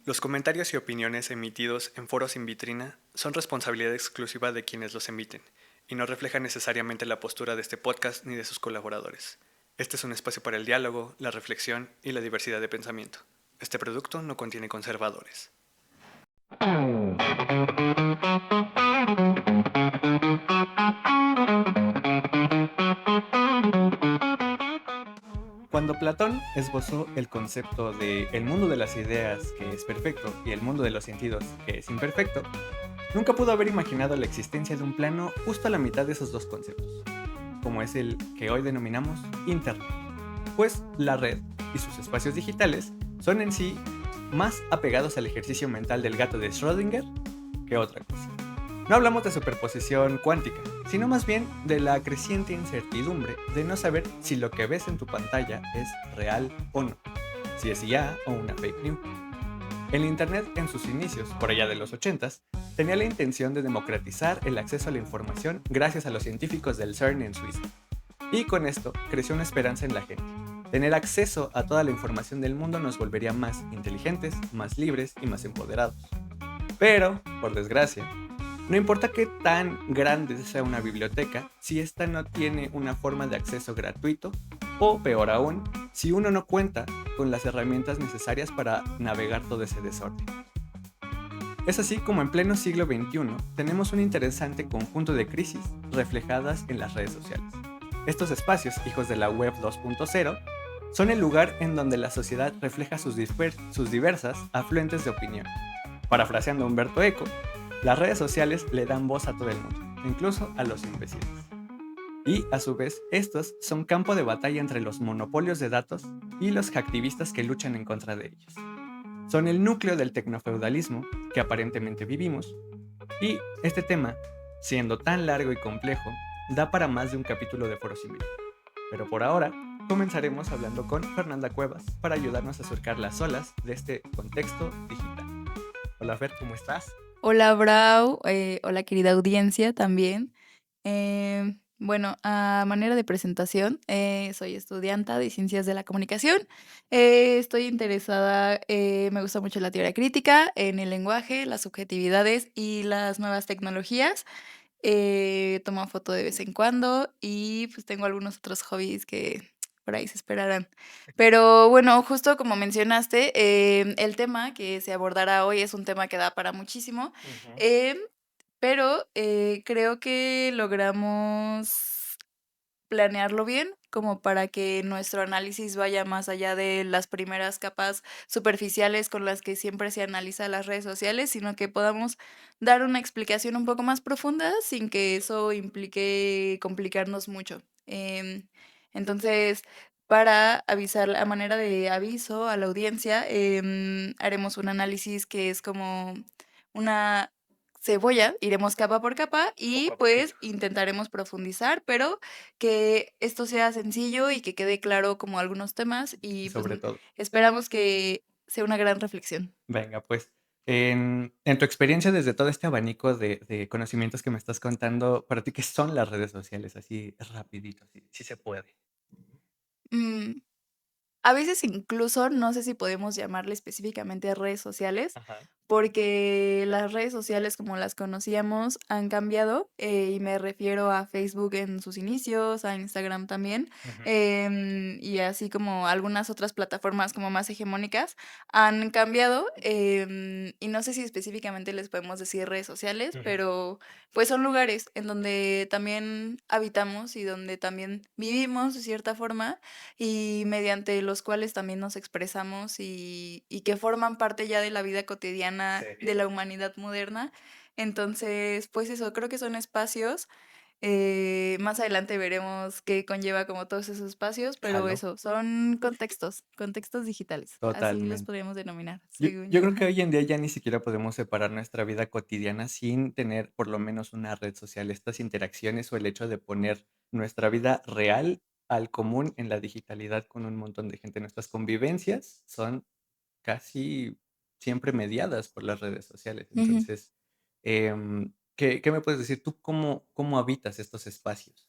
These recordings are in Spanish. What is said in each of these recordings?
Los comentarios y opiniones emitidos en foros sin vitrina son responsabilidad exclusiva de quienes los emiten y no reflejan necesariamente la postura de este podcast ni de sus colaboradores. Este es un espacio para el diálogo, la reflexión y la diversidad de pensamiento. Este producto no contiene conservadores. Cuando Platón esbozó el concepto de el mundo de las ideas, que es perfecto, y el mundo de los sentidos, que es imperfecto, nunca pudo haber imaginado la existencia de un plano justo a la mitad de esos dos conceptos, como es el que hoy denominamos Internet. Pues la red y sus espacios digitales son en sí más apegados al ejercicio mental del gato de Schrödinger que otra cosa. No hablamos de superposición cuántica, sino más bien de la creciente incertidumbre de no saber si lo que ves en tu pantalla es real o no, si es IA o una fake news. El Internet en sus inicios, por allá de los 80s, tenía la intención de democratizar el acceso a la información gracias a los científicos del CERN en Suiza. Y con esto creció una esperanza en la gente. Tener acceso a toda la información del mundo nos volvería más inteligentes, más libres y más empoderados. Pero, por desgracia, no importa qué tan grande sea una biblioteca, si ésta no tiene una forma de acceso gratuito, o peor aún, si uno no cuenta con las herramientas necesarias para navegar todo ese desorden. Es así como en pleno siglo XXI tenemos un interesante conjunto de crisis reflejadas en las redes sociales. Estos espacios, hijos de la web 2.0, son el lugar en donde la sociedad refleja sus diversas afluentes de opinión. Parafraseando a Humberto Eco, las redes sociales le dan voz a todo el mundo, incluso a los imbéciles. Y, a su vez, estos son campo de batalla entre los monopolios de datos y los hacktivistas que luchan en contra de ellos. Son el núcleo del tecnofeudalismo que aparentemente vivimos, y este tema, siendo tan largo y complejo, da para más de un capítulo de Foro Civil. Pero por ahora, comenzaremos hablando con Fernanda Cuevas para ayudarnos a surcar las olas de este contexto digital. Hola Fer, ¿cómo estás? Hola, Brau, hola, querida audiencia también. Bueno, a manera de presentación, soy estudianta de Ciencias de la Comunicación. Estoy interesada, me gusta mucho la teoría crítica, en el lenguaje, las subjetividades y las nuevas tecnologías. Tomo foto de vez en cuando y, pues, tengo algunos otros hobbies que por ahí se esperarán. Pero bueno, justo como mencionaste, el tema que se abordará hoy es un tema que da para muchísimo, Ujú. em, pero, creo que logramos planearlo bien, como para que nuestro análisis vaya más allá de las primeras capas superficiales con las que siempre se analiza las redes sociales, sino que podamos dar una explicación un poco más profunda sin que eso implique complicarnos mucho. Entonces, para avisar, a manera de aviso a la audiencia, haremos un análisis que es como una cebolla, iremos capa por capa y Poco a poquito. pues intentaremos profundizar, pero que esto sea sencillo y que quede claro como algunos temas y pues Sobre todo. esperamos que sea una gran reflexión. Venga, pues, en tu experiencia desde todo este abanico de conocimientos que me estás contando, ¿para ti qué son las redes sociales? Así rapidito, si se puede. Mm, A veces incluso, no sé si podemos llamarle específicamente redes sociales, Ajá. porque las redes sociales como las conocíamos han cambiado, y me refiero a Facebook en sus inicios, a Instagram también, Ujú. y así como algunas otras plataformas como más hegemónicas han cambiado, y no sé si específicamente les podemos decir redes sociales, Ujú. pero pues son lugares en donde también habitamos y donde también vivimos de cierta forma y mediante los cuales también nos expresamos y que forman parte ya de la vida cotidiana de Sí. la humanidad moderna. Entonces, pues eso, creo que son espacios, más adelante veremos qué conlleva como todos esos espacios, pero Jalo. eso, son contextos digitales, así los Totalmente. podríamos denominar, Yo según yo yo. creo que hoy en día ya ni siquiera podemos separar nuestra vida cotidiana sin tener por lo menos una red social. Estas interacciones o el hecho de poner nuestra vida real al común en la digitalidad con un montón de gente. Nuestras convivencias son casi siempre mediadas por las redes sociales. Ujú. Entonces, ¿qué me puedes decir? ¿Tú cómo habitas estos espacios?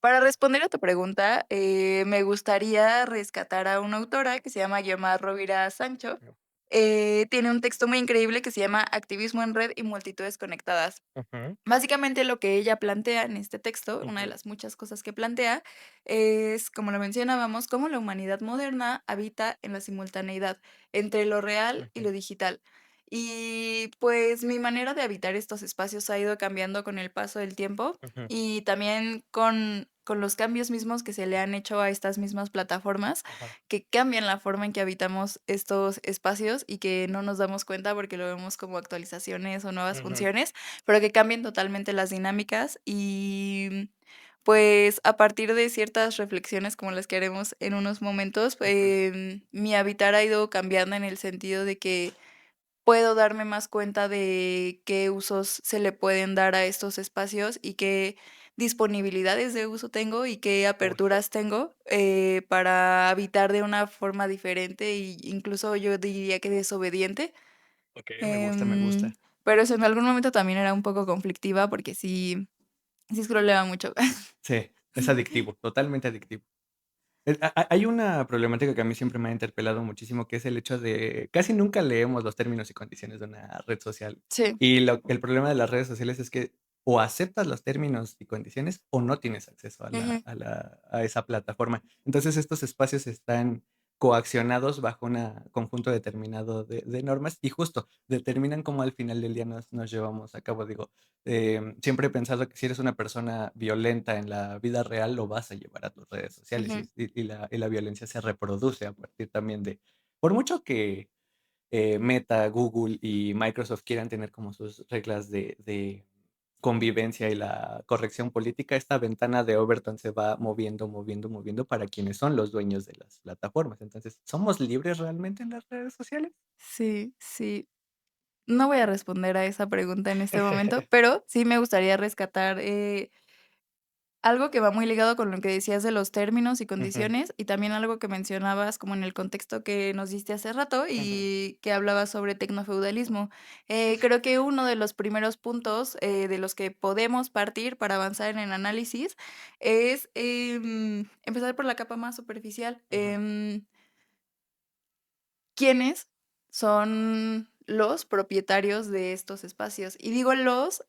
Para responder a tu pregunta, me gustaría rescatar a una autora que se llama Guiomar Rovira Sancho. tiene un texto muy increíble que se llama Activismo en red y multitudes conectadas. Ujú, Básicamente, lo que ella plantea en este texto, una de ujú, las muchas cosas que plantea, es, como lo mencionábamos, cómo la humanidad moderna habita en la simultaneidad entre lo real y ujú, lo digital. Y pues mi manera de habitar estos espacios ha ido cambiando con el paso del tiempo ujú, y también con los cambios mismos que se le han hecho a estas mismas plataformas, ajá, que cambian la forma en que habitamos estos espacios y que no nos damos cuenta porque lo vemos como actualizaciones o nuevas ujú, funciones, pero que cambien totalmente las dinámicas y, pues, a partir de ciertas reflexiones como las que haremos en unos momentos, ujú. mi habitar ha ido cambiando en el sentido de que puedo darme más cuenta de qué usos se le pueden dar a estos espacios y qué disponibilidades de uso tengo y qué Uy, aperturas tengo, para habitar de una forma diferente e incluso yo diría que desobediente. okey, me gusta, me Em, gusta. pero eso en algún momento también era un poco conflictiva porque sí scrolleaba mucho. Sí, es adictivo, totalmente adictivo. Hay una problemática que a mí siempre me ha interpelado muchísimo, que es el hecho de casi nunca leemos los términos y condiciones de una red social. Sí. Y el problema de las redes sociales es que o aceptas los términos y condiciones o no tienes acceso a Ujú, esa plataforma. Entonces, estos espacios están coaccionados bajo un conjunto determinado de normas y justo determinan cómo al final del día nos llevamos a cabo. Digo, siempre he pensado que si eres una persona violenta en la vida real, lo vas a llevar a tus redes sociales ujú. y la violencia se reproduce a partir también de, por mucho que Meta, Google y Microsoft quieran tener como sus reglas de convivencia y la corrección política, esta ventana de Overton se va moviendo, moviendo, moviendo para quienes son los dueños de las plataformas. Entonces, ¿somos libres realmente en las redes sociales? Sí, sí. No voy a responder a esa pregunta en este momento, pero sí me gustaría rescatar, algo que va muy ligado con lo que decías de los términos y Ujú, condiciones, y también algo que mencionabas como en el contexto que nos diste hace rato ujú, y que hablabas sobre tecnofeudalismo. Creo que uno de los primeros puntos, de los que podemos partir para avanzar en el análisis es, empezar por la capa más superficial. ujú, ¿Quiénes son los propietarios de estos espacios? Y digo los,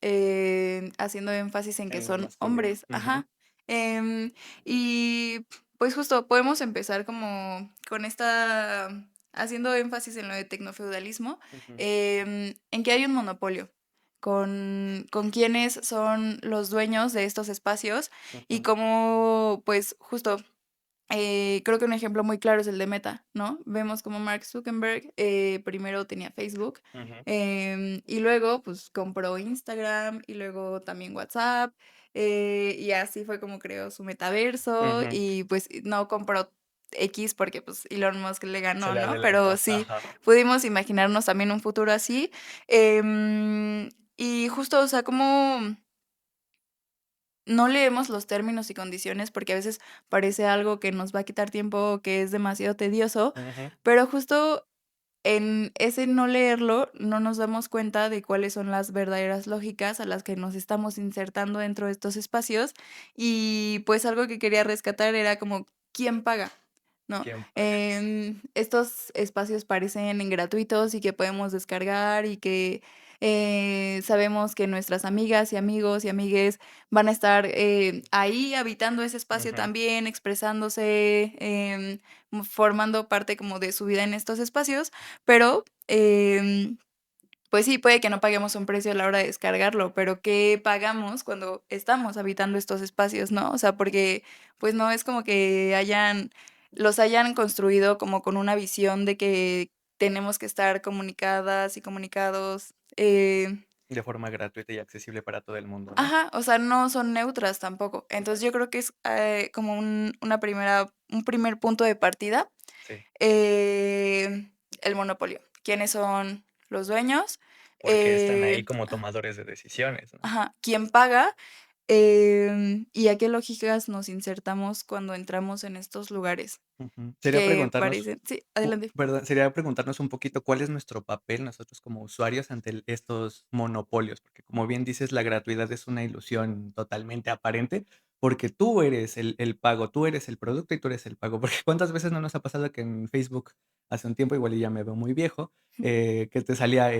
haciendo énfasis en que en son masculino. hombres, Ujú, ajá. Y pues justo podemos empezar como con esta haciendo énfasis en lo de tecnofeudalismo, ujú, en que hay un monopolio con quiénes son los dueños de estos espacios y ujú, cómo, pues, justo creo que un ejemplo muy claro es el de Meta, ¿no? Vemos como Mark Zuckerberg primero tenía Facebook, ujú, y luego pues compró Instagram y luego también WhatsApp, y así fue como creó su metaverso ujú. y pues no compró X porque pues Elon Musk le Se ganó, le ¿no? Pero adelantó. sí, Ajá. pudimos imaginarnos también un futuro así. Y justo, o sea, como no leemos los términos y condiciones porque a veces parece algo que nos va a quitar tiempo o que es demasiado tedioso, Ujú, pero justo en ese no leerlo no nos damos cuenta de cuáles son las verdaderas lógicas a las que nos estamos insertando dentro de estos espacios y pues algo que quería rescatar era como quién paga, ¿no? ¿quién paga? Estos espacios parecen gratuitos y que podemos descargar y que sabemos que nuestras amigas y amigos y amigues van a estar ahí habitando ese espacio Ujú, también, expresándose, formando parte como de su vida en estos espacios, pero pues sí, puede que no paguemos un precio a la hora de descargarlo, pero ¿qué pagamos cuando estamos habitando estos espacios, no? O sea, porque pues no es como que los hayan construido como con una visión de que tenemos que estar comunicadas y comunicados. de forma gratuita y accesible para todo el mundo, ¿no? Ajá, o sea, no son neutras tampoco. Entonces yo creo que es como un primer punto de partida, Sí, el monopolio. ¿Quiénes son los dueños? porque están ahí Eh, como tomadores de decisiones, ¿no? ajá, ¿quién paga? ¿Y a qué lógicas nos insertamos cuando entramos en estos lugares? Ujú. Sería Que preguntarnos, parecen sí, adelante. perdón, sería preguntarnos un poquito cuál es nuestro papel nosotros como usuarios ante estos monopolios, porque como bien dices, la gratuidad es una ilusión totalmente aparente, porque tú eres el pago, tú eres el producto y tú eres el pago. Porque cuántas veces no nos ha pasado que en Facebook hace un tiempo, igual y ya me veo muy viejo, que te salía,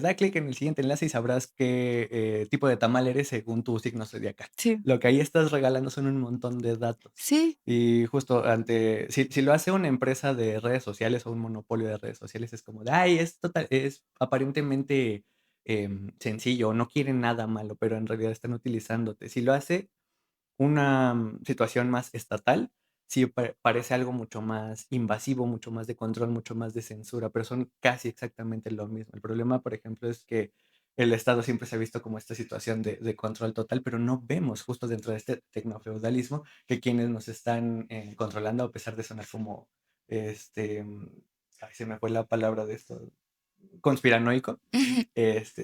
da clic en el siguiente enlace y sabrás qué tipo de tamal eres según tu signo zodiacal. Sí, Lo que ahí estás regalando son un montón de datos. sí, Y justo ante, si lo hace una empresa de redes sociales o un monopolio de redes sociales, es como de, ay, es aparentemente sencillo, no quieren nada malo, pero en realidad están utilizándote. Si lo hace una situación más estatal, sí parece algo mucho más invasivo, mucho más de control, mucho más de censura, pero son casi exactamente lo mismo. El problema, por ejemplo, es que el Estado siempre se ha visto como esta situación de control total, pero no vemos justo dentro de este tecnofeudalismo que quienes nos están controlando, a pesar de sonar como, este, mm, ay, se me fue la palabra de esto, conspiranoico,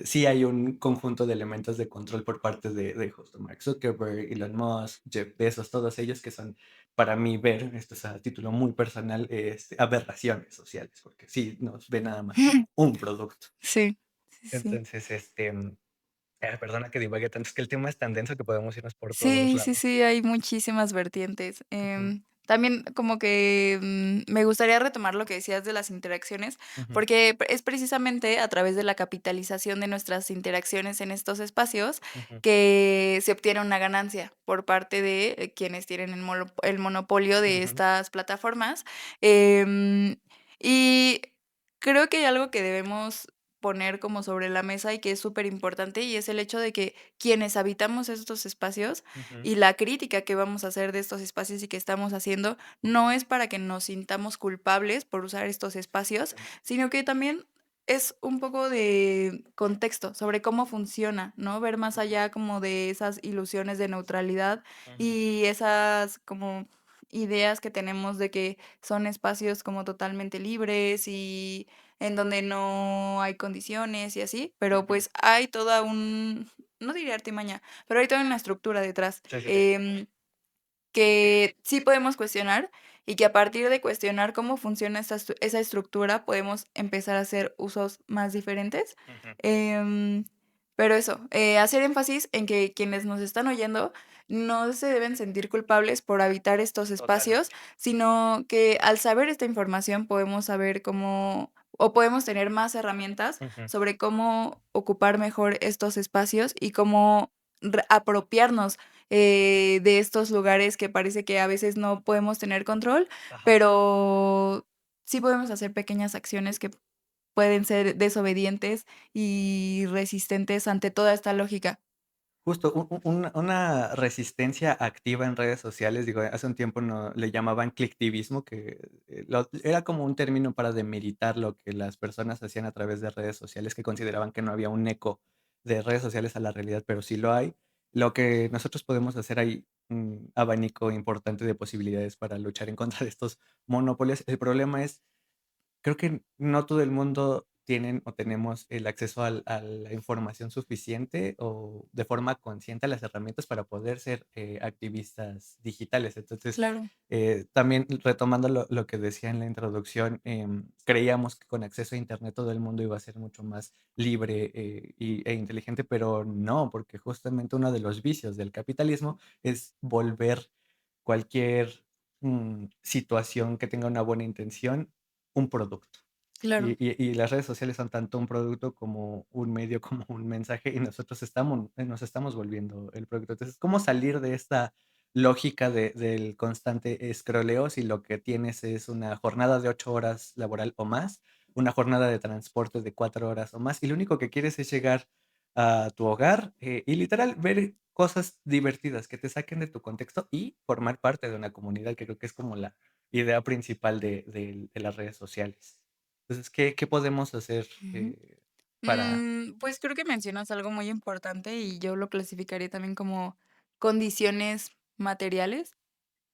sí hay un conjunto de elementos de control por parte de justo Mark Zuckerberg, Elon Musk, Jeff Bezos, todos ellos que son, para mí, ver, esto es a título muy personal, aberraciones sociales, porque sí nos ve nada más como un producto. sí, sí, sí. Entonces, perdona que divague tanto, es que el tema es tan denso que podemos irnos por todos Sí, sí, lados. sí, hay muchísimas vertientes. Ujú, También como que, me gustaría retomar lo que decías de las interacciones, ujú, porque es precisamente a través de la capitalización de nuestras interacciones en estos espacios ujú, que se obtiene una ganancia por parte de quienes tienen el monopolio de ujú, estas plataformas. Em, y creo que hay algo que debemos poner como sobre la mesa y que es súper importante y es el hecho de que quienes habitamos estos espacios ujú, y la crítica que vamos a hacer de estos espacios y que estamos haciendo no es para que nos sintamos culpables por usar estos espacios, exactamente. sino que también es un poco de contexto sobre cómo funciona, ¿no? Ver más Ujú, allá como de esas ilusiones de neutralidad ujú, y esas como ideas que tenemos de que son espacios como totalmente libres y en donde no hay condiciones y así, pero ujú. pues hay toda un, no diría artimaña, pero hay toda una estructura detrás, Sí, sí, sí. que sí podemos cuestionar y que a partir de cuestionar cómo funciona esa estructura podemos empezar a hacer usos más diferentes. Ujú, Em, pero eso, hacer énfasis en que quienes nos están oyendo no se deben sentir culpables por habitar estos espacios, totalmente. sino que al saber esta información podemos saber cómo o podemos tener más herramientas Ujú, sobre cómo ocupar mejor estos espacios y cómo apropiarnos de estos lugares que parece que a veces no podemos tener control, ajá. pero sí podemos hacer pequeñas acciones que pueden ser desobedientes y resistentes ante toda esta lógica. Justo, una resistencia activa en redes sociales, digo, hace un tiempo no le llamaban clicktivismo, que, era como un término para demeritar lo que las personas hacían a través de redes sociales, que consideraban que no había un eco de redes sociales a la realidad, pero sí lo hay. Lo que nosotros podemos hacer, hay un abanico importante de posibilidades para luchar en contra de estos monopolios. El problema es, creo que no todo el mundo tienen o tenemos el acceso a la información suficiente o de forma consciente a las herramientas para poder ser activistas digitales. Entonces, Claro. también retomando lo que decía en la introducción, creíamos que con acceso a Internet todo el mundo iba a ser mucho más libre e inteligente, pero no, porque justamente uno de los vicios del capitalismo es volver cualquier situación que tenga una buena intención un producto. Claro. Y las redes sociales son tanto un producto como un medio, como un mensaje, y nosotros nos estamos volviendo el producto. Entonces, ¿cómo salir de esta lógica del constante escroleo si lo que tienes es una jornada de 8 horas laboral o más, una jornada de transporte de 4 horas o más, y lo único que quieres es llegar a tu hogar y literal ver cosas divertidas que te saquen de tu contexto y formar parte de una comunidad, que creo que es como la idea principal de las redes sociales. Entonces, ¿qué podemos hacer Ujú. para... Pues creo que mencionas algo muy importante y yo lo clasificaría también como condiciones materiales.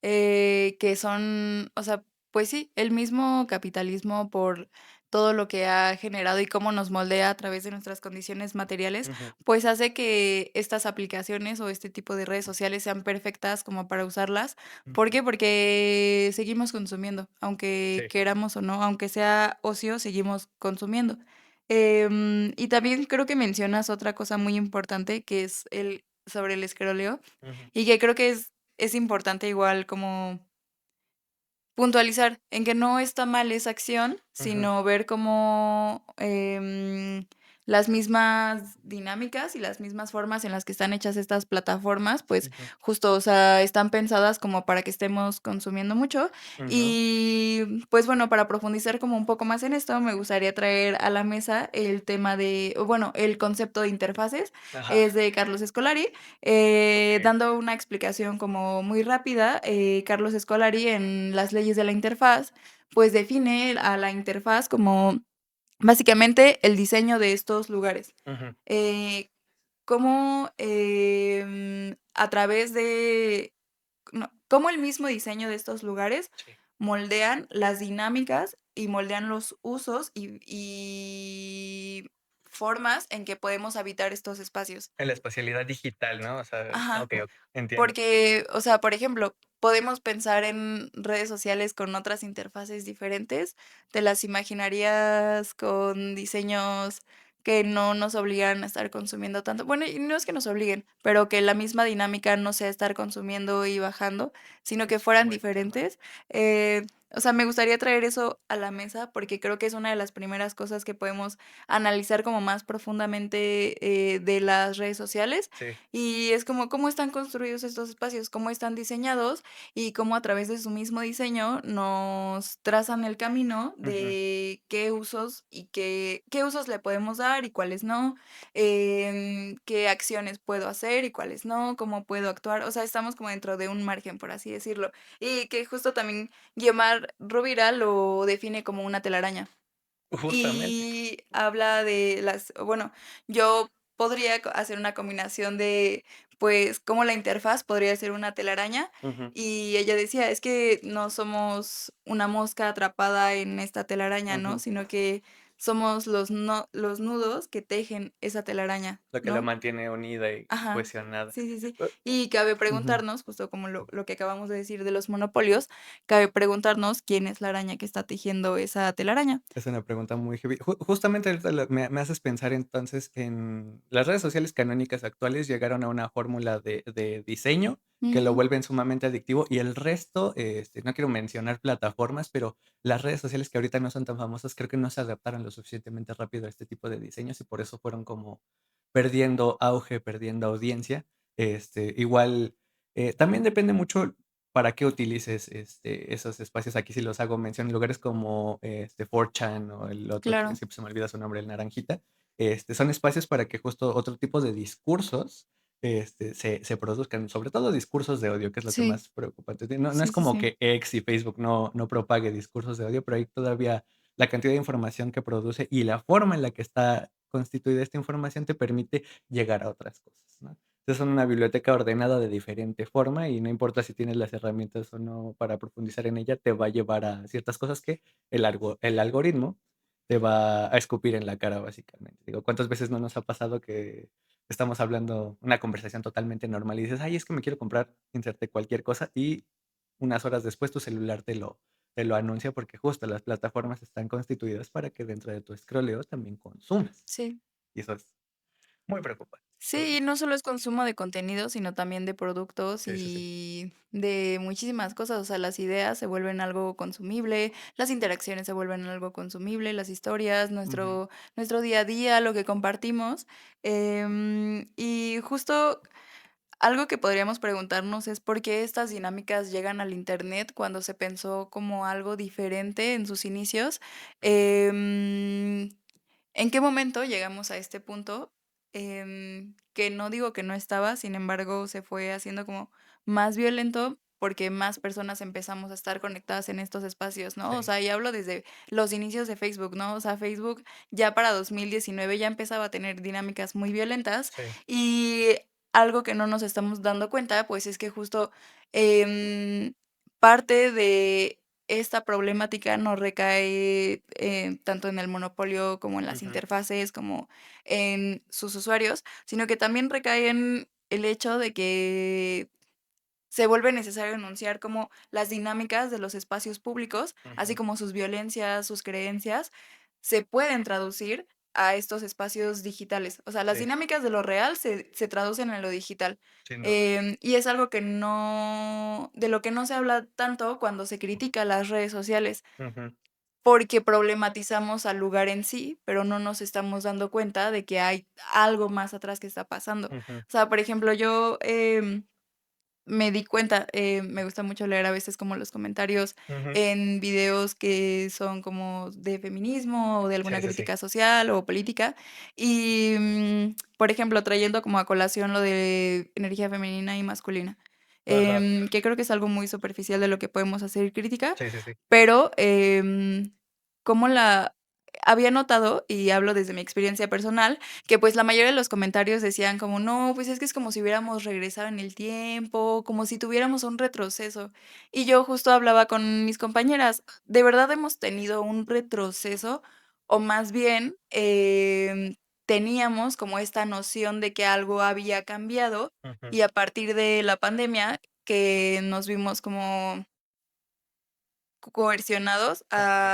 Que son, o sea, pues sí, el mismo capitalismo por todo lo que ha generado y cómo nos moldea a través de nuestras condiciones materiales, Ujú, pues hace que estas aplicaciones o este tipo de redes sociales sean perfectas como para usarlas. ¿Por ujú. qué? Porque seguimos consumiendo, aunque Sí. queramos o no, aunque sea ocio, seguimos consumiendo. Y también creo que mencionas otra cosa muy importante que es el sobre el escroleo Ujú, y que creo que es es importante igual como puntualizar en que no está mal esa acción, Ujú. sino ver cómo, las mismas dinámicas y las mismas formas en las que están hechas estas plataformas, pues, Ujú. justo, o sea, están pensadas como para que estemos consumiendo mucho. Ujú. Y, pues, bueno, para profundizar como un poco más en esto, me gustaría traer a la mesa el tema de o bueno, el concepto de interfaces, Ajá. es de Carlos Escolari. Okey. Dando una explicación como muy rápida, Carlos Escolari en las leyes de la interfaz, pues define a la interfaz como básicamente el diseño de estos lugares. Ujú. Eh, cómo a través de no, cómo el mismo diseño de estos lugares Sí. moldean las dinámicas y moldean los usos y formas en que podemos habitar estos espacios. En la espacialidad digital, ¿no? O sea, Ajá. okey, entiendo. Porque, o sea, por ejemplo, podemos pensar en redes sociales con otras interfaces diferentes. ¿Te las imaginarías con diseños que no nos obligaran a estar consumiendo tanto? Bueno, y no es que nos obliguen, pero que la misma dinámica no sea estar consumiendo y bajando, sino que Es un fueran buen tema. diferentes. O sea, me gustaría traer eso a la mesa porque creo que es una de las primeras cosas que podemos analizar como más profundamente de las redes sociales Sí. y es como, ¿cómo están construidos estos espacios? ¿Cómo están diseñados? Y cómo a través de su mismo diseño nos trazan el camino Ujú. de qué usos y qué usos le podemos dar y cuáles no, qué acciones puedo hacer y cuáles no, cómo puedo actuar. O sea, estamos como dentro de un margen, por así decirlo. Y que justo también Guiomar Rovira lo define como una telaraña. Justamente. Y habla de las bueno, yo podría hacer una combinación de, pues, cómo la interfaz podría ser una telaraña, Ujú. y ella decía: "Es que no somos una mosca atrapada en esta telaraña, ¿no? Ujú. Sino que somos los nudos que tejen esa telaraña", Lo que la ¿no? mantiene unida y Ajá. cohesionada. Sí, sí, sí. U Y cabe Ujú. preguntarnos, justo como lo que acabamos de decir de los monopolios, cabe preguntarnos quién es la araña que está tejiendo esa telaraña. Es una pregunta muy heavy. Justamente ahorita me haces pensar entonces en las redes sociales canónicas actuales llegaron a una fórmula de diseño que lo Ujú. vuelven sumamente adictivo y el resto, no quiero mencionar plataformas, pero las redes sociales que ahorita no son tan famosas, creo que no se adaptaron lo suficientemente rápido a este tipo de diseños y por eso fueron como perdiendo auge, perdiendo audiencia. Igual, también depende mucho para qué utilices, esos espacios. Aquí sí los hago mención, en lugares como, 4chan o el otro que Claro. siempre se me olvida su nombre, el naranjita, son espacios para que justo otro tipo de discursos, se produzcan, sobre todo discursos de odio, que es lo que Sí, más preocupante tiene. No es sí, sí, como sí. que X y Facebook no propague discursos de odio, pero ahí todavía la cantidad de información que produce y la forma en la que está constituida esta información te permite llegar a otras cosas, ¿no? Es una biblioteca ordenada de diferente forma y no importa si tienes las herramientas o no para profundizar en ella, te va a llevar a ciertas cosas que el algoritmo te va a escupir en la cara, básicamente. Digo, ¿cuántas veces no nos ha pasado que estamos hablando una conversación totalmente normal y dices, ay, es que me quiero comprar, inserte cualquier cosa y unas horas después tu celular te lo anuncia porque justo las plataformas están constituidas para que dentro de tu escroleo también consumas. Sí. Y eso es muy preocupante. Sí, y no solo es consumo de contenido, sino también de productos Sí, sí, sí. y de muchísimas cosas. O sea, las ideas se vuelven algo consumible, las interacciones se vuelven algo consumible, las historias, Ujú. nuestro día a día, lo que compartimos. Y justo algo que podríamos preguntarnos es por qué estas dinámicas llegan al Internet cuando se pensó como algo diferente en sus inicios. Ujú. Em, ¿En qué momento llegamos a este punto? Que no digo que no estaba, sin embargo, se fue haciendo como más violento porque más personas empezamos a estar conectadas en estos espacios, ¿no? O Sí, sea, y hablo desde los inicios de Facebook, ¿no? O sea, Facebook ya para 2019 ya empezaba a tener dinámicas muy violentas sí. y algo que no nos estamos dando cuenta, pues es que justo em, parte de esta problemática no recae, tanto en el monopolio como en las Ujú. interfaces, como en sus usuarios, sino que también recae en el hecho de que se vuelve necesario enunciar como las dinámicas de los espacios públicos, así Ujú. como sus violencias, sus creencias, se pueden traducir a estos espacios digitales. O sea, las Sí, dinámicas de lo real se traducen en lo digital. sin duda. Y es algo que no de lo que no se habla tanto cuando se critica las redes sociales, Ujú, porque problematizamos al lugar en sí, pero no nos estamos dando cuenta de que hay algo más atrás que está pasando. ujú, O sea, por ejemplo, yo, me di cuenta, me gusta mucho leer a veces como los comentarios ujú. en videos que son como de feminismo o de alguna Sí, sí, sí. crítica social o política. Y, por ejemplo, trayendo como a colación lo de energía femenina y masculina, Ajá. que creo que es algo muy superficial de lo que podemos hacer crítica, Sí, sí, sí. pero, cómo la había notado, y hablo desde mi experiencia personal, que, pues, la mayoría de los comentarios decían como: "No, pues, es que es como si hubiéramos regresado en el tiempo, como si tuviéramos un retroceso". Y yo justo hablaba con mis compañeras, ¿de verdad hemos tenido un retroceso? O más bien, teníamos como esta noción de que algo había cambiado, Ujú, y a partir de la pandemia que nos vimos como coercionados ujú,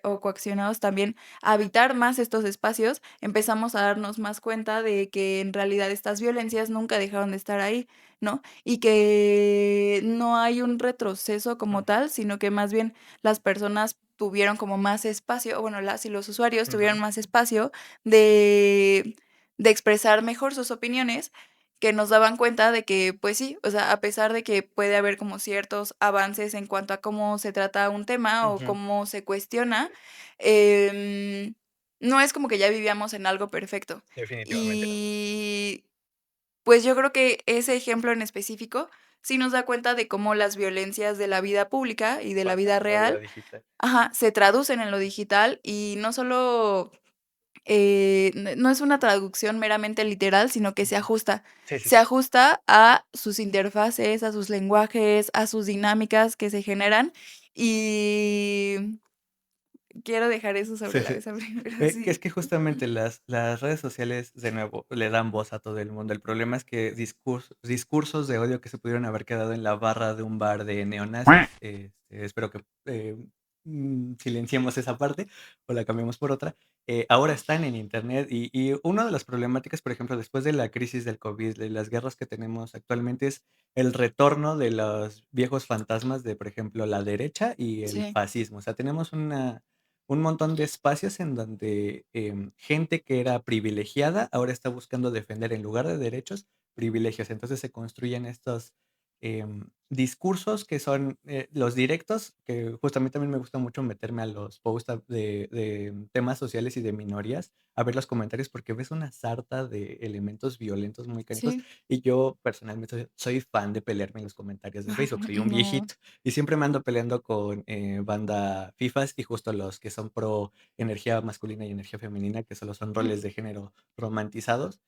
o coaccionados también a habitar más estos espacios, empezamos a darnos más cuenta de que en realidad estas violencias nunca dejaron de estar ahí, ¿no? Y que no hay un retroceso como ujú, tal, sino que más bien las personas tuvieron como más espacio, o bueno, las y los usuarios tuvieron ujú, más espacio de de expresar mejor sus opiniones, que nos daban cuenta de que, pues sí, o sea, a pesar de que puede haber como ciertos avances en cuanto a cómo se trata un tema o ujú. cómo se cuestiona, em, no es como que ya vivíamos en algo perfecto. Definitivamente no. Y, pues, yo creo que ese ejemplo en específico sí nos da cuenta de cómo las violencias de la vida pública y de la Pasan vida a la vida real digital. ajá, se traducen en lo digital y no solo no es una traducción meramente literal, sino que Ujú. Sí, sí, se sí. ajusta a sus interfaces, a sus lenguajes, a sus dinámicas que se generan, y quiero dejar eso sobre Sí, la sí. mesa primero, Que es sí. que justamente las redes sociales, de nuevo, le dan voz a todo el mundo. El problema es que discursos de odio que se pudieron haber quedado en la barra de un bar de neonazis, espero que, silenciemos esa parte o la cambiemos por otra, ahora están en Internet y una de las problemáticas, por ejemplo, después de la crisis del COVID, de las guerras que tenemos actualmente, es el retorno de los viejos fantasmas de, por ejemplo, la derecha y el Sí, fascismo. O sea, tenemos un montón de espacios en donde gente que era privilegiada ahora está buscando defender en lugar de derechos, privilegios. Entonces se construyen estos discursos que son los directos, que justamente también me gusta mucho meterme a los posts de temas sociales y de minorías, a ver los comentarios porque ves una sarta de elementos violentos muy canijos sí. y yo personalmente soy fan de pelearme en los comentarios de Facebook, soy un No, viejito. Y siempre me ando peleando con banda FIFAs y justo los que son pro energía masculina y energía femenina, que solo son roles de género romantizados.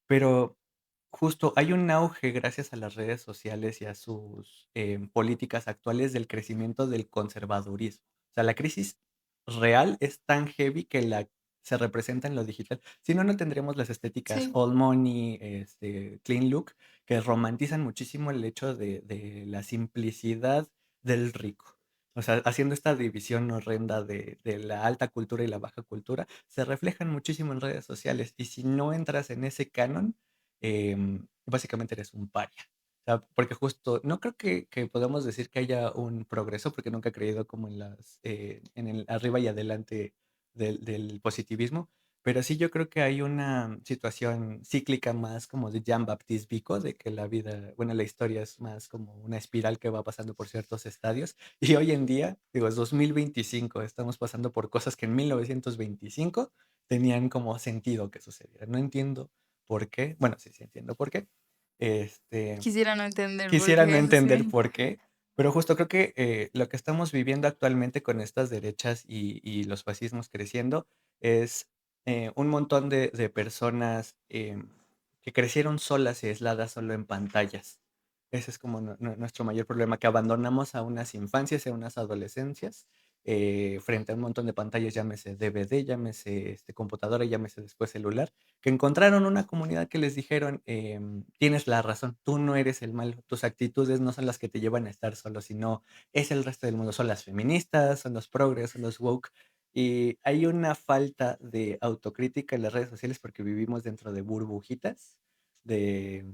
Pero justo hay un auge gracias a las redes sociales y a sus políticas actuales del crecimiento del conservadurismo. O sea, la crisis real es tan heavy que se representa en lo digital. Si no, no tendríamos las estéticas sí, all money, clean look, que romantizan muchísimo el hecho de la simplicidad del rico. O sea, haciendo esta división horrenda de la alta cultura y la baja cultura, se reflejan muchísimo en redes sociales. Y si no entras en ese canon, básicamente eres un paria. O sea, porque justo, no creo que podamos decir que haya un progreso, porque nunca he creído como en el arriba y adelante del positivismo, pero sí yo creo que hay una situación cíclica más como de Jean-Baptiste Vico, de que la vida, bueno, la historia es más como una espiral que va pasando por ciertos estadios. Y hoy en día, digo, es 2025, estamos pasando por cosas que en 1925 tenían como sentido que sucedieran. No entiendo por qué. Bueno, sí, sí entiendo por qué. Este, quisiera no entender por quisiera no qué, entender sí. por qué, pero justo creo que lo que estamos viviendo actualmente con estas derechas y los fascismos creciendo es un montón de personas que crecieron solas y aisladas solo en pantallas. Ese es como nuestro mayor problema, que abandonamos a unas infancias y a unas adolescencias frente a un montón de pantallas, llámese DVD, llámese computadora, llámese después celular, que encontraron una comunidad que les dijeron, tienes la razón, tú no eres el malo, tus actitudes no son las que te llevan a estar solo, sino es el resto del mundo, son las feministas, son los progres, son los woke. Y hay una falta de autocrítica en las redes sociales porque vivimos dentro de burbujitas de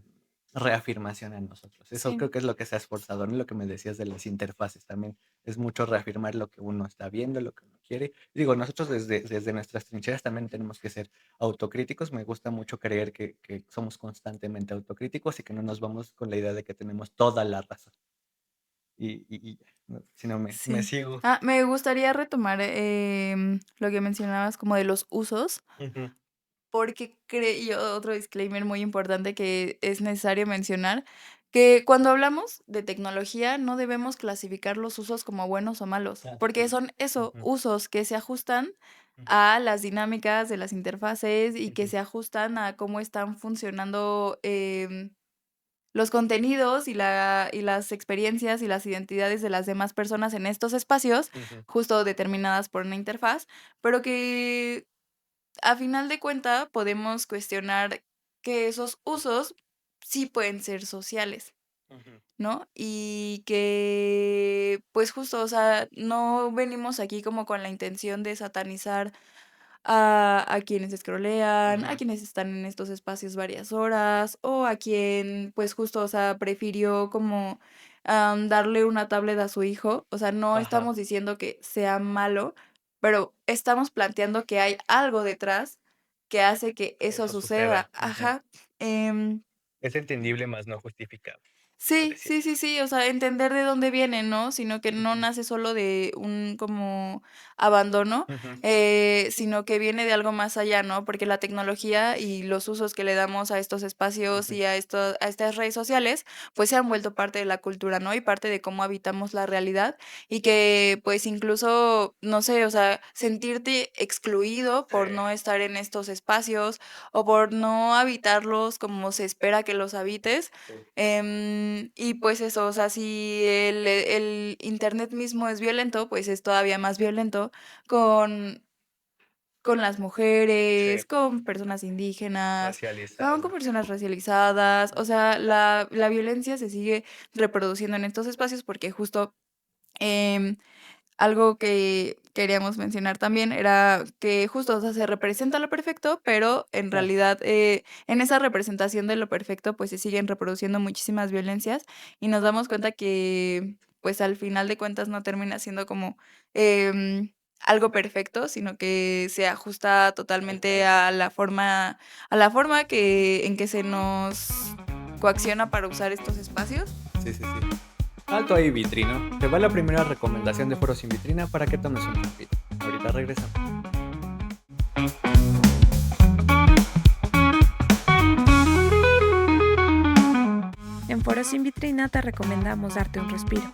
reafirmación a nosotros. Eso Sí, creo que es lo que se ha esforzado, ¿no? Lo que me decías de las interfaces también. Es mucho reafirmar lo que uno está viendo, lo que uno quiere. Digo, nosotros desde nuestras trincheras también tenemos que ser autocríticos. Me gusta mucho creer que somos constantemente autocríticos y que no nos vamos con la idea de que tenemos toda la razón. Y ya, no, si no me sí. sigo. Me gustaría retomar, lo que mencionabas como de los usos, Ujú, porque y otro disclaimer muy importante que es necesario mencionar, que cuando hablamos de tecnología no debemos clasificar los usos como buenos o malos, ah, porque totalmente. son eso, Ujú, usos que se ajustan ujú, a las dinámicas de las interfaces y que ujú, se ajustan a cómo están funcionando, los contenidos y las experiencias y las identidades de las demás personas en estos espacios, ujú. justo determinadas por una interfaz, pero que a final de cuenta podemos cuestionar que esos usos sí pueden ser sociales, Ujú, ¿no? Y que, pues justo, o sea, no venimos aquí como con la intención de satanizar a quienes escrolean, a ujú. quienes están en estos espacios varias horas, o a quien, pues, justo, o sea, prefirió como, darle una tablet a su hijo. O sea, no Ajá, estamos diciendo que sea malo, pero estamos planteando que hay algo detrás que hace que que eso eso suceda. suceda. Ujú. Ajá. Em Es entendible, más no justificable, por Sí, sí, decirlo. sí, sí, o sea, entender de dónde viene, ¿no? Sino que no Ujú, nace solo de un como abandono, ujú, sino que viene de algo más allá, ¿no? Porque la tecnología y los usos que le damos a estos espacios ujú. y a estas redes sociales, pues se han vuelto parte de la cultura, ¿no? Y parte de cómo habitamos la realidad y que pues incluso, no sé, o sea, sentirte excluido Sí, por no estar en estos espacios o por no habitarlos como se espera que los habites. sí. Y pues eso, o sea, si el Internet mismo es violento, pues es todavía más violento con con las Sí, mujeres, con personas indígenas, con racializada. personas racializadas. O sea, la violencia se sigue reproduciendo en estos espacios porque justo, em algo que queríamos mencionar también era que justo, o sea, se representa lo perfecto, pero en Ah, realidad, en esa representación de lo perfecto, pues se siguen reproduciendo muchísimas violencias y nos damos cuenta que, pues al final de cuentas no termina siendo como, algo perfecto, sino que se ajusta tal totalmente cual. a la forma que en que se nos coacciona para usar estos espacios. Sí, sí, sí. Alto ahí, vitrino. Te va la primera recomendación de Foros sin Vitrina para que tomes un respiro. Ahorita regresamos. En Foro Sin Vitrina te recomendamos darte un respiro.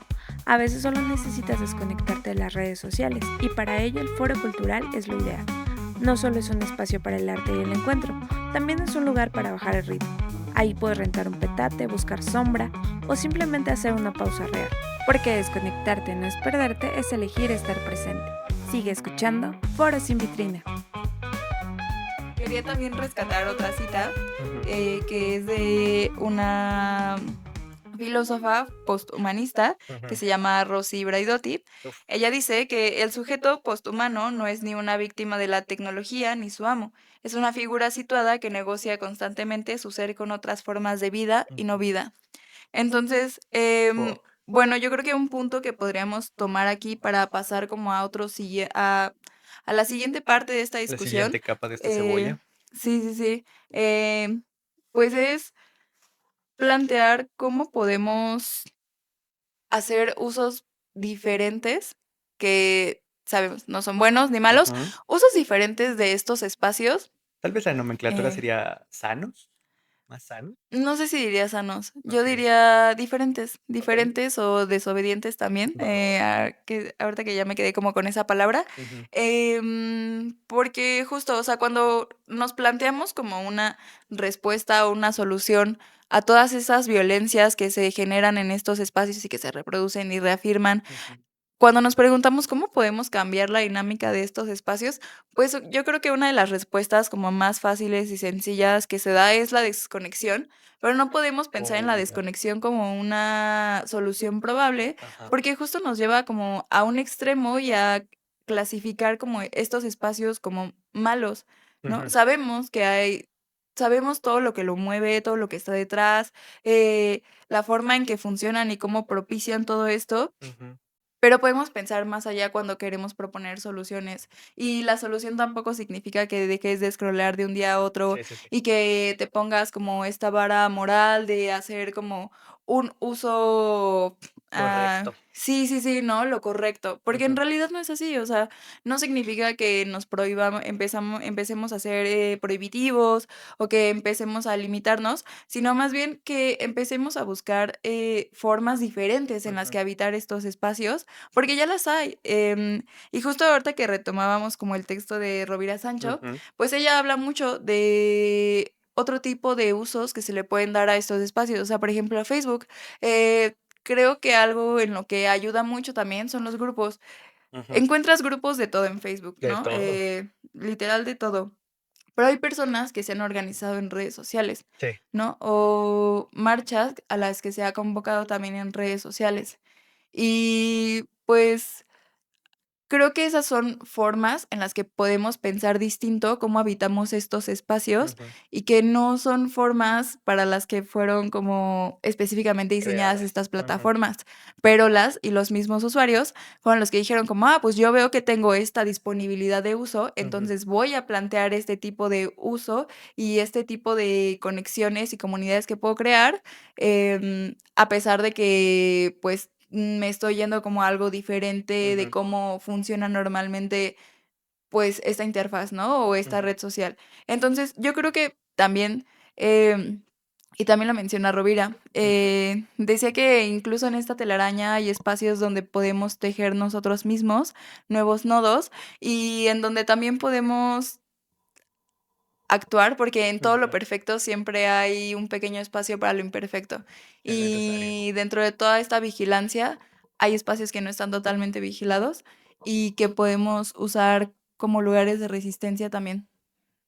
A veces solo necesitas desconectarte de las redes sociales y para ello el Foro Cultural es lo ideal. No solo es un espacio para el arte y el encuentro, también es un lugar para bajar el ritmo. Ahí puedes rentar un petate, buscar sombra o simplemente hacer una pausa real. Porque desconectarte no es perderte, es elegir estar presente. Sigue escuchando Foro Sin Vitrina. Quería también rescatar otra cita, Ujú, que es de una filósofa posthumanista que ujú. se llama Rosy Braidotti. Uf, Ella dice que el sujeto posthumano no es ni una víctima de la tecnología ni su amo. Es una figura situada que negocia constantemente su ser con otras formas de vida y no ujú. vida. Entonces, Fuck. bueno, yo creo que un punto que podríamos tomar aquí para pasar como a otro a la siguiente parte de esta La discusión, siguiente capa de esta eh, cebolla. sí, sí, sí, pues es plantear cómo podemos hacer usos diferentes que sabemos no son buenos ni malos, Ujú. usos diferentes de estos espacios. Tal vez la nomenclatura eh sería sanos, más sanos. No sé si diría sanos, yo Ok, diría diferentes, ok. diferentes o desobedientes también, Va, va, va. que ahorita que ya me quedé como con esa palabra, Ujú, porque justo, o sea, cuando nos planteamos como una respuesta o una solución a todas esas violencias que se generan en estos espacios y que se reproducen y reafirman, ujú. cuando nos preguntamos cómo podemos cambiar la dinámica de estos espacios, pues yo creo que una de las respuestas como más fáciles y sencillas que se da es la desconexión, pero no podemos pensar en la Oh, ya. desconexión como una solución probable, Ajá. porque justo nos lleva como a un extremo y a clasificar como estos espacios como malos, ¿no? Ujú, Sabemos todo lo que lo mueve, todo lo que está detrás, eh, la forma en que funcionan y cómo propician todo esto, ujú. pero podemos pensar más allá cuando queremos proponer soluciones. Y la solución tampoco significa que dejes de scrollear de un día a otro Sí, sí, sí. y que te pongas como esta vara moral de hacer como un uso, Correcto. sí, sí, sí, ¿no? Lo correcto. Porque en Ujú, realidad no es así. O sea, no significa que nos prohibamos, empecemos a ser prohibitivos o que empecemos a limitarnos, sino más bien que empecemos a buscar formas diferentes en las ujú, que habitar estos espacios porque ya las hay. Y justo ahorita que retomábamos como el texto de Rovira Sancho, ujú, pues ella habla mucho de otro tipo de usos que se le pueden dar a estos espacios. O sea, por ejemplo, a Facebook. Creo que algo en lo que ayuda mucho también son los grupos. ujú. Encuentras grupos de todo en Facebook, De ¿no? todo. Literal de todo. Pero hay personas que se han organizado en redes sociales, Sí. ¿no? O marchas a las que se ha convocado también en redes sociales. Y pues creo que esas son formas en las que podemos pensar distinto cómo habitamos estos espacios Ujú. y que no son formas para las que fueron como específicamente diseñadas Creadas. estas Ujú, plataformas, pero las y los mismos usuarios fueron los que dijeron como, pues yo veo que tengo esta disponibilidad de uso, ujú, entonces voy a plantear este tipo de uso y este tipo de conexiones y comunidades que puedo crear, a pesar de que pues me estoy yendo como a algo diferente de ujú, cómo funciona normalmente, pues, esta interfaz, ¿no? O esta ujú, red social. Entonces, yo creo que también, em, y también lo menciona Rovira, ujú. decía que incluso en esta telaraña hay espacios donde podemos tejer nosotros mismos nuevos nodos y en donde también podemos actuar, porque en todo lo Ujú. perfecto siempre hay un pequeño espacio para lo imperfecto. Es necesario. Y dentro de toda esta vigilancia, hay espacios que no están totalmente vigilados y que podemos usar como lugares de resistencia también.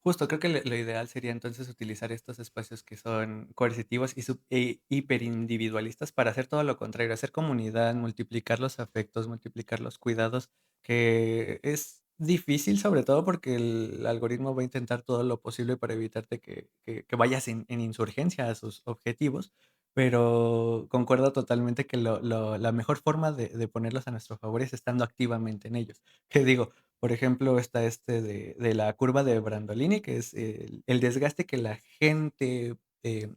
Justo, creo que lo ideal sería entonces utilizar estos espacios que son coercitivos y hiperindividualistas para hacer todo lo contrario, hacer comunidad, multiplicar los afectos, multiplicar los cuidados, que es difícil sobre todo porque el algoritmo va a intentar todo lo posible para evitarte que vayas en insurgencia a sus objetivos, pero concuerdo totalmente que la mejor forma de ponerlos a nuestro favor es estando activamente en ellos. Que digo, por ejemplo, está este de la curva de Brandolini, que es el desgaste que la gente,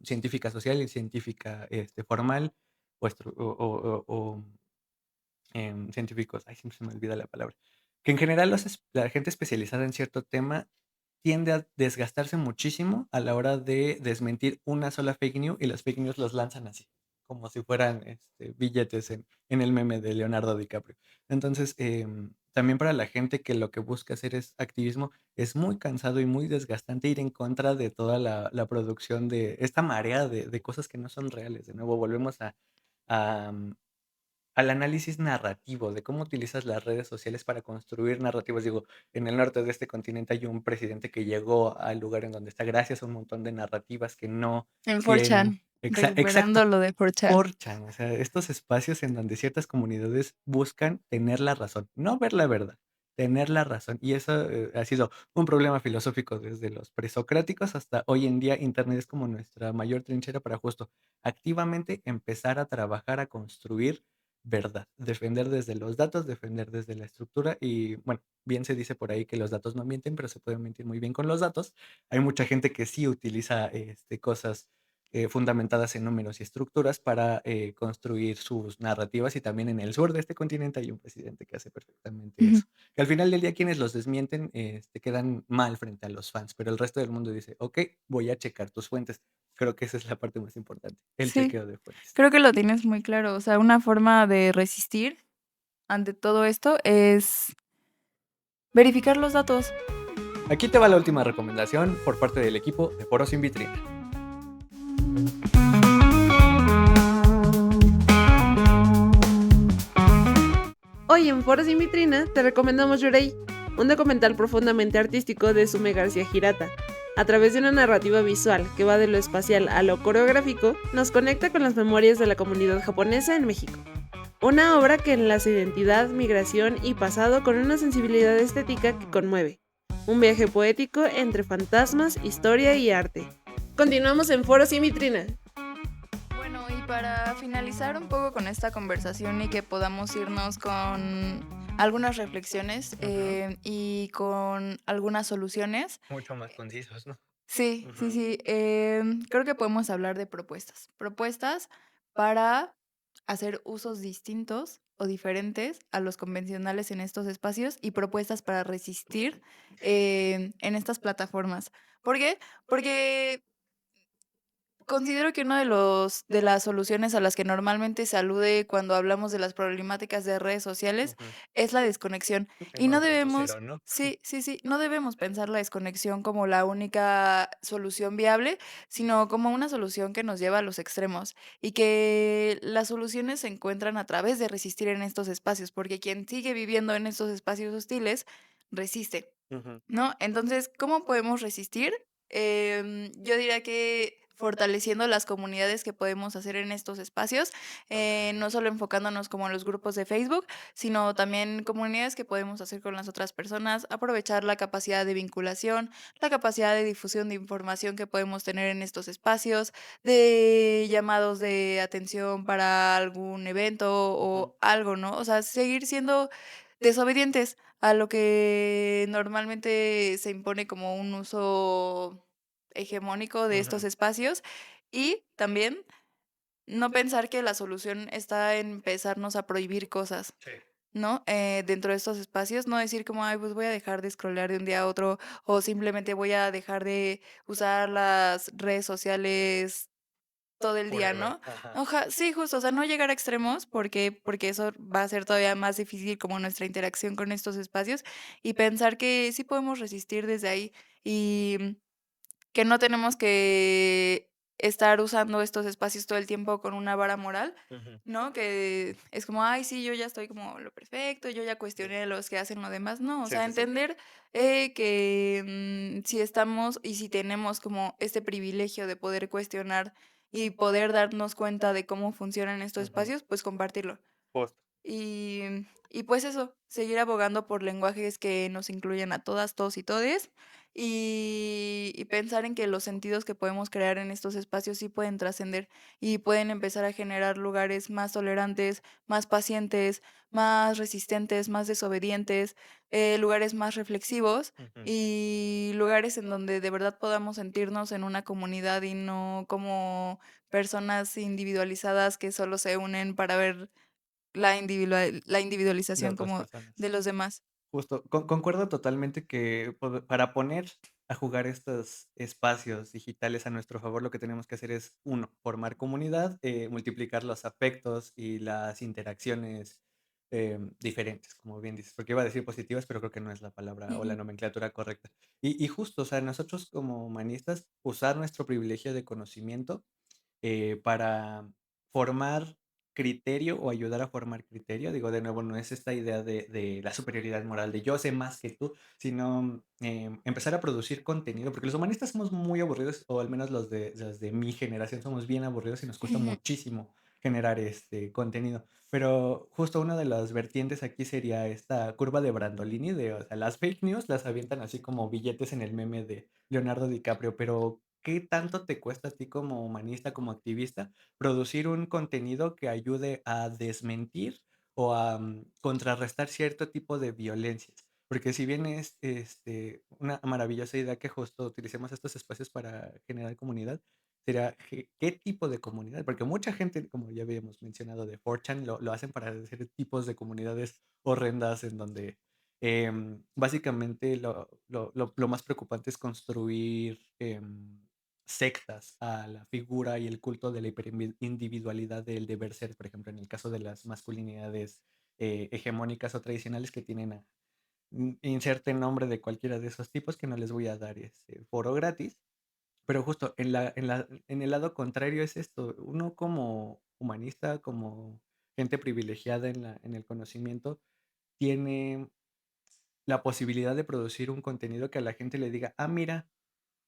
científica social y científica, formal, o científicos, ay, siempre se me olvida la palabra, que en general la gente especializada en cierto tema tiende a desgastarse muchísimo a la hora de desmentir una sola fake news, y las fake news los lanzan así, como si fueran billetes en el meme de Leonardo DiCaprio. Entonces, también para la gente que lo que busca hacer es activismo, es muy cansado y muy desgastante ir en contra de toda la producción de esta marea de cosas que no son reales. De nuevo, volvemos a, al análisis narrativo, de cómo utilizas las redes sociales para construir narrativas. Digo, en el norte de este continente hay un presidente que llegó al lugar en donde está gracias a un montón de narrativas que no En tienen. 4chan, recuperando Exacto, lo de 4chan. 4chan, o sea, estos espacios en donde ciertas comunidades buscan tener la razón, no ver la verdad, tener la razón. Y eso ha sido un problema filosófico desde los presocráticos hasta hoy en día. Internet es como nuestra mayor trinchera para justo activamente empezar a trabajar, a construir verdad, defender desde los datos, defender desde la estructura. Y bueno, bien se dice por ahí que los datos no mienten, pero se pueden mentir muy bien con los datos. Hay mucha gente que sí utiliza cosas fundamentadas en números y estructuras para construir sus narrativas, y también en el sur de este continente hay un presidente que hace perfectamente Ujú. eso. Que al final del día quienes los desmienten quedan mal frente a los fans, pero el resto del mundo dice, ok, voy a checar tus fuentes. Creo que esa es la parte más importante, el Sí, chequeo de fuentes. creo que lo tienes muy claro. O sea, una forma de resistir ante todo esto es verificar los datos. Aquí te va la última recomendación por parte del equipo de Foros sin Vitrina. Hoy en Foros sin Vitrina te recomendamos Yurei, un documental profundamente artístico de Sume García Hirata. A través de una narrativa visual que va de lo espacial a lo coreográfico, nos conecta con las memorias de la comunidad japonesa en México. Una obra que enlaza identidad, migración y pasado con una sensibilidad estética que conmueve. Un viaje poético entre fantasmas, historia y arte. Continuamos en Foro Sin Vitrina. Bueno, y para finalizar un poco con esta conversación y que podamos irnos con algunas reflexiones Ujú. y con algunas soluciones. Mucho más concisos, ¿no? Sí, sí, Ujú. sí. Creo que podemos hablar de propuestas. Propuestas para hacer usos distintos o diferentes a los convencionales en estos espacios y propuestas para resistir en estas plataformas. ¿Por qué? Porque considero que uno de las soluciones a las que normalmente se alude cuando hablamos de las problemáticas de redes sociales Ujú. es la desconexión. El Y no contacto debemos cero, ¿no? sí, sí, sí, no debemos pensar la desconexión como la única solución viable, sino como una solución que nos lleva a los extremos, y que las soluciones se encuentran a través de resistir en estos espacios, porque quien sigue viviendo en estos espacios hostiles resiste. Ujú. ¿No? Entonces, ¿cómo podemos resistir? Yo diría que fortaleciendo las comunidades que podemos hacer en estos espacios, no Totalmente. solo enfocándonos como en los grupos de Facebook, sino también comunidades que podemos hacer con las otras personas, aprovechar la capacidad de vinculación, la capacidad de difusión de información que podemos tener en estos espacios, de llamados de atención para algún evento Ujú. o algo, ¿no? O sea, seguir siendo desobedientes a lo que normalmente se impone como un uso hegemónico de estos Ujú. espacios, y también no pensar que la solución está en empezarnos a prohibir cosas, Sí. ¿no? Dentro de estos espacios, no decir como, ay, pues voy a dejar de scrollear de un día a otro, o simplemente voy a dejar de usar las redes sociales todo el día, Forever. ¿no? Ajá. Sí, justo, o sea, no llegar a extremos porque eso va a ser todavía más difícil como nuestra interacción con estos espacios, y pensar que sí podemos resistir desde ahí, y que no tenemos que estar usando estos espacios todo el tiempo con una vara moral, Ujú. ¿no? Que es como, ay, sí, yo ya estoy como lo perfecto, yo ya Sí. cuestioné a los que hacen lo demás. No, o Sí, sea, sí, sí. entender que si estamos y si tenemos como este privilegio de poder cuestionar y poder darnos cuenta de cómo funcionan estos Ujú. espacios, pues compartirlo. Justo. Y pues eso, seguir abogando por lenguajes que nos incluyan a todas, todos y todes, y pensar en que los sentidos que podemos crear en estos espacios sí pueden trascender y pueden empezar a generar lugares más tolerantes, más pacientes, más resistentes, más desobedientes, lugares más reflexivos Ujú. y lugares en donde de verdad podamos sentirnos en una comunidad y no como personas individualizadas que solo se unen para ver la De individualización otras como personas. de los demás. Justo, concuerdo totalmente que para poner a jugar estos espacios digitales a nuestro favor, lo que tenemos que hacer es, uno, formar comunidad, multiplicar los afectos y las interacciones diferentes, como bien dices, porque iba a decir positivas, pero creo que no es la palabra o la Ujú, nomenclatura correcta. Y justo, o sea, nosotros como humanistas, usar nuestro privilegio de conocimiento para formar criterio o ayudar a formar criterio. Digo, de nuevo, no es esta idea de la superioridad moral, de yo sé más que tú, sino empezar a producir contenido, porque los humanistas somos muy aburridos, o al menos los de mi generación somos bien aburridos y nos cuesta ujú, muchísimo generar este contenido. Pero justo una de las vertientes aquí sería esta curva de Brandolini, de, o sea, las fake news las avientan así como billetes en el meme de Leonardo DiCaprio, pero ¿qué tanto te cuesta a ti como humanista, como activista, producir un contenido que ayude a desmentir o a contrarrestar cierto tipo de violencias? Porque si bien es una maravillosa idea que justo utilicemos estos espacios para generar comunidad, sería qué tipo de comunidad, porque mucha gente, como ya habíamos mencionado, de 4chan, lo hacen para hacer tipos de comunidades horrendas en donde básicamente lo más preocupante es construir sectas a la figura y el culto de la hiperindividualidad del deber ser, por ejemplo, en el caso de las masculinidades hegemónicas o tradicionales que tienen a inserte nombre de cualquiera de esos tipos que no les voy a dar ese foro gratis, pero justo en el lado contrario es esto, uno como humanista, como gente privilegiada en el conocimiento, tiene la posibilidad de producir un contenido que a la gente le diga, ah, mira,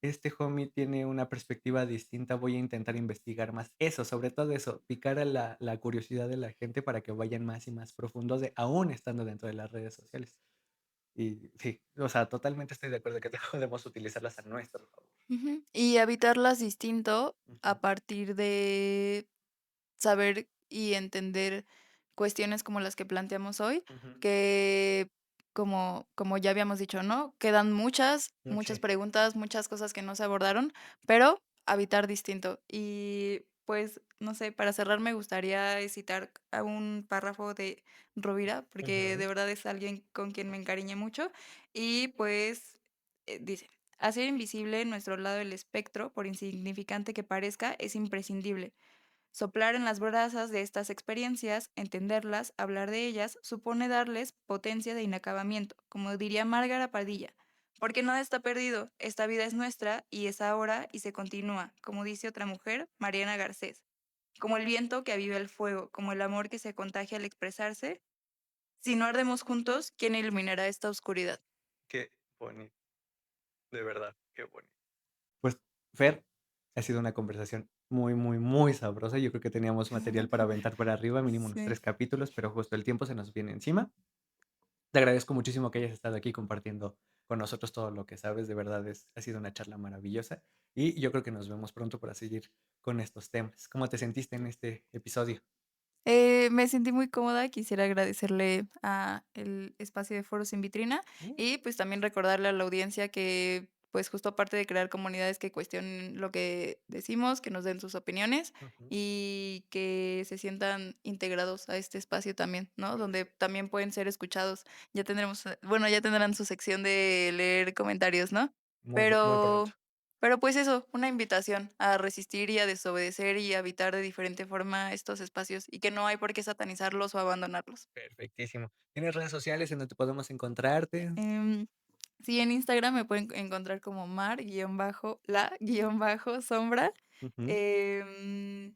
este homie tiene una perspectiva distinta, voy a intentar investigar más eso, sobre todo eso, picar a la curiosidad de la gente para que vayan más y más profundos, aún estando dentro de las redes sociales. Y sí, o sea, totalmente estoy de acuerdo que podemos utilizarlas a nuestro favor. Y habitarlas distinto a Ujú, partir de saber y entender cuestiones como las que planteamos hoy, ujú. que como ya habíamos dicho, ¿no? Quedan muchas Sí. preguntas, muchas cosas que no se abordaron, pero habitar distinto. Y pues, no sé, para cerrar me gustaría citar a un párrafo de Rovira, porque Ujú. de verdad es alguien con quien me encariñé mucho. Y pues dice, hacer invisible nuestro lado del espectro, por insignificante que parezca, es imprescindible. Soplar en las brasas de estas experiencias, entenderlas, hablar de ellas, supone darles potencia de inacabamiento, como diría Márgara Padilla. Porque nada está perdido, esta vida es nuestra y es ahora y se continúa, como dice otra mujer, Mariana Garcés. Como el viento que aviva el fuego, como el amor que se contagia al expresarse. Si no ardemos juntos, ¿quién iluminará esta oscuridad? Qué bonito, de verdad, qué bonito. Pues, Fer, ha sido una conversación muy, muy, muy sabrosa. Yo creo que teníamos material para aventar para arriba, mínimo unos Sí. 3 capítulos, pero justo el tiempo se nos viene encima. Te agradezco muchísimo que hayas estado aquí compartiendo con nosotros todo lo que sabes. De verdad ha sido una charla maravillosa y yo creo que nos vemos pronto para seguir con estos temas. ¿Cómo te sentiste en este episodio? Me sentí muy cómoda, quisiera agradecerle a el espacio de Foros sin Vitrina y pues también recordarle a la audiencia que pues justo aparte de crear comunidades que cuestionen lo que decimos, que nos den sus opiniones Ujú. y que se sientan integrados a este espacio también, ¿no? Donde Perfecto. también pueden ser escuchados. Ya tendremos, bueno, ya tendrán su sección de leer comentarios, ¿no? Muy pronto. Pero pero pues eso, una invitación a resistir y a desobedecer y a habitar de diferente forma estos espacios y que no hay por qué satanizarlos o abandonarlos. Perfectísimo. ¿Tienes redes sociales en donde podemos encontrarte? Em, sí, en Instagram me pueden encontrar como mar-la-sombra. Ujú. em,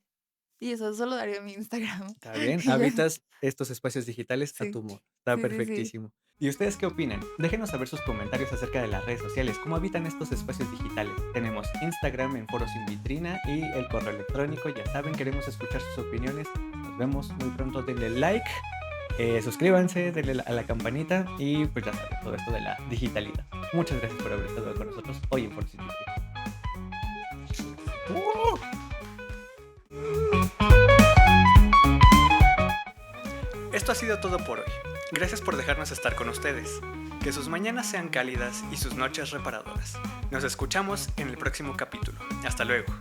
y eso, solo daría mi Instagram. Está bien, Y ya. habitas estos espacios digitales a Sí, tu modo. Está sí, sí, sí. perfectísimo. ¿Y ustedes qué opinan? Déjenos saber sus comentarios acerca de las redes sociales, cómo habitan estos espacios digitales. Tenemos Instagram en Foros sin Vitrina y el correo electrónico, ya saben, queremos escuchar sus opiniones. Nos vemos muy pronto, denle like, suscríbanse, denle a la campanita y pues ya saben, todo esto de la digitalidad. Muchas gracias por haber estado con nosotros hoy en Foros sin Vitrina. Esto ha sido todo por hoy. Gracias por dejarnos estar con ustedes. Que sus mañanas sean cálidas y sus noches reparadoras. Nos escuchamos en el próximo capítulo. Hasta luego.